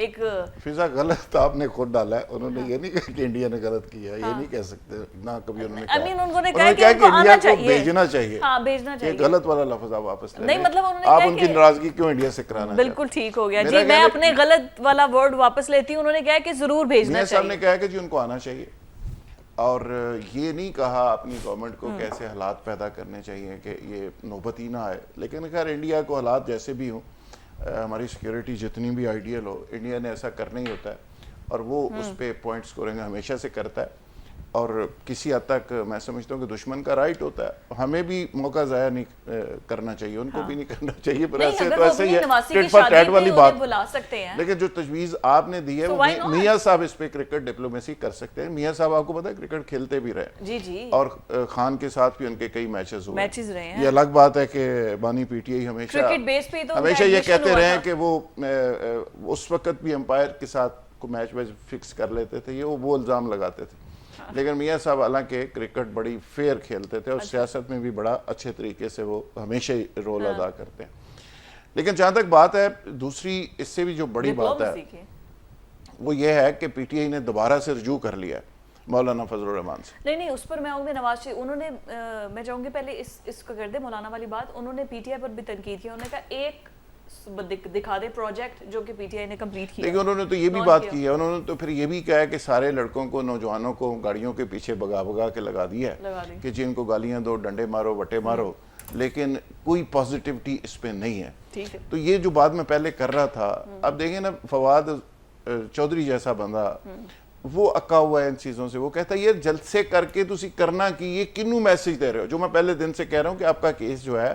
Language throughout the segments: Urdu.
ایک فضا غلط آپ نے خود ڈالا ہے. انہوں نے یہ نہیں کہا کہ انڈیا نے غلط کیا ہے, یہ نہیں کہہ سکتے, نہ کبھی انہوں نے کہا. انہوں نے کہا کہ انڈیا کو بھیجنا چاہیے. ہاں بھیجنا چاہیے. یہ غلط والا لفظ آپ واپس لے نہیں, مطلب انہوں نے آپ ان کی ناراضگی کیوں انڈیا سے کرانا چاہتے ہیں. بالکل ٹھیک ہو گیا جی, میں اپنے غلط والا ورڈ واپس لیتی ہوں. انہوں نے کہا کہ ضرور بھیجنا چاہیے. صاحب نے کہا کہ جی ان کو آنا چاہیے, اور یہ نہیں کہا اپنی گورنمنٹ کو کیسے حالات پیدا کرنے چاہیے کہ یہ نوبت ہی نہ آئے. لیکن خیر انڈیا کو حالات جیسے بھی ہوں, ہماری سیکیورٹی جتنی بھی آئیڈیل ہو, انڈیا نے ایسا کرنا ہی ہوتا ہے, اور وہ اس پہ پوائنٹ اسکورنگ ہمیشہ سے کرتا ہے. اور کسی حد تک میں سمجھتا ہوں کہ دشمن کا رائٹ ہوتا ہے, ہمیں بھی موقع ضائع نہیں کرنا چاہیے, ان کو بھی نہیں کرنا چاہیے. پر ایسے تو ایسے ہی ہے, ٹٹ فار ٹیٹ والی بات. لیکن جو تجویز آپ نے دی ہے وہ میاں صاحب اس پہ کرکٹ ڈپلومیسی کر سکتے ہیں. میاں صاحب آپ کو پتا ہے کرکٹ کھیلتے بھی رہے, اور خان کے ساتھ بھی ان کے کئی میچز ہوئے. یہ الگ بات ہے کہ بانی پی ٹی آئی ہمیشہ یہ کہتے رہے کہ وہ اس وقت بھی امپائر کے ساتھ میچ فکس کر لیتے تھے, یہ وہ الزام لگاتے تھے. لیکن میاں صاحب حالانکہ کرکٹ بڑی فیئر کھیلتے تھے, اور سیاست میں بھی بڑا اچھے طریقے سے وہ ہمیشہ رول ادا کرتے ہیں. لیکن جہاں تک بات ہے دوسری, اس سے بھی جو بڑی بات ہے وہ یہ ہے کہ پی ٹی آئی نے دوبارہ سے رجوع کر لیا ہے مولانا فضل الرحمان سے. نہیں, اس پر میں آؤں گی نواز شریف. انہوں نے, میں چاہوں گی پہلے اس کو کر دے مولانا والی بات. انہوں نے پی ٹی آئی پر بھی تنقید کی. انہوں نے کہا ایک دکھا دے پروجیکٹ جو کہ پی ٹی آئی نے کمپلیٹ کیا. لیکن انہوں نے تو یہ بھی بات کی ہے, انہوں نے تو پھر یہ بھی کہا ہے کہ سارے لڑکوں کو, نوجوانوں کو گاڑیوں کے پیچھے بگا کے لگا دیا ہے کہ جن کو گالیاں دو, ڈنڈے مارو, وٹے مارو, لیکن کوئی پازیٹیوٹی اس پہ نہیں ہے. تو یہ جو بات میں پہلے کر رہا تھا, اب دیکھیں نا فواد چودھری جیسا بندہ وہ اکا ہوا ہے ان چیزوں سے. وہ کہتا ہے یہ جلسے کر کے تسی کرنا کی, یہ کنوں میسج دے رہے ہو. جو میں پہلے دن سے کہہ رہا ہوں کہ آپ کا کیس جو ہے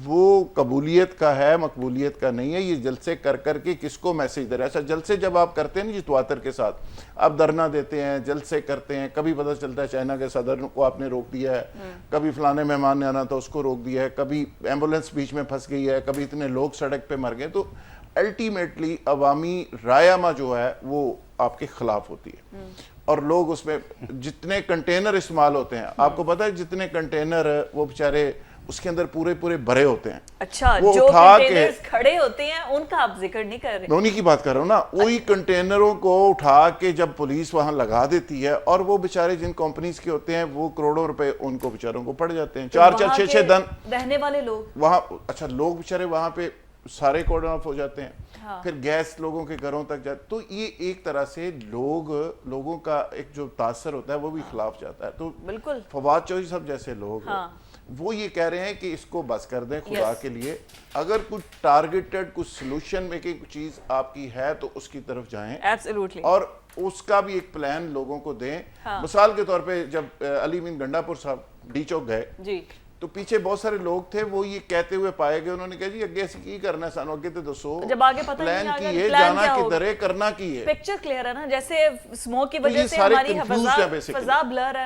وہ قبولیت کا ہے, مقبولیت کا نہیں ہے. یہ جلسے کر کے کس کو میسج دے رہا ہے. اچھا جلسے جب آپ کرتے ہیں نا جی تواتر کے ساتھ, آپ دھرنا دیتے ہیں, جلسے کرتے ہیں, کبھی پتہ چلتا ہے چائنا کے صدر کو آپ نے روک دیا ہے, کبھی فلانے مہمان نے آنا تھا اس کو روک دیا ہے, کبھی ایمبولینس بیچ میں پھنس گئی ہے, کبھی اتنے لوگ سڑک پہ مر گئے. تو الٹیمیٹلی عوامی رائے جو ہے وہ آپ کے خلاف ہوتی ہے, اور لوگ اس میں جتنے کنٹینر استعمال ہوتے ہیں, آپ کو پتہ ہے جتنے کنٹینر وہ بیچارے اس کے اندر پورے بھرے ہوتے ہیں. اچھا, جو کنٹینرز کھڑے ہوتے ہیں ان کا آپ ذکر نہیں کر رہے. میں انہی کی بات کر رہا ہوں نا. وہی کنٹینروں کو اٹھا کے جب پولیس وہاں لگا دیتی ہے, اور وہ بیچارے جن کمپنیز کے ہوتے ہیں وہ کروڑوں روپے ان کو بیچاروں کو پڑ جاتے ہیں. 4-6 دن رہنے والے لوگ وہاں, اچھا لوگ بیچارے وہاں پہ سارے کارڈن آف ہو جاتے ہیں, پھر گیس لوگوں کے گھروں تک جاتے. تو یہ ایک طرح سے لوگوں کا ایک جو تاثر ہوتا ہے وہ بھی خلاف جاتا ہے. تو بالکل فواد چودھری صاحب جیسے لوگ وہ یہ کہہ رہے ہیں کہ اس کو بس کر دیں خدا کے لیے. اگر کچھ ٹارگیٹڈ, کچھ سلوشن میکنگ چیز آپ کی ہے تو اس کی طرف جائیں, اور اس کا بھی ایک پلان لوگوں کو دیں. مثال کے طور پہ جب علی امین گنڈا پور صاحب ڈی چوک گئے تو پیچھے بہت سارے لوگ تھے, وہ یہ کہتے ہوئے پائے گئے, انہوں نے کہا جی اگے کی کرنا ہے سانو, اگے تے دسو پلان کی ہے, جانا کدھر ہے, کرنا کی ہے. پکچر کلیئر ہے نا, جیسے سموک کی وجہ سے ہماری فضا بلر ہے.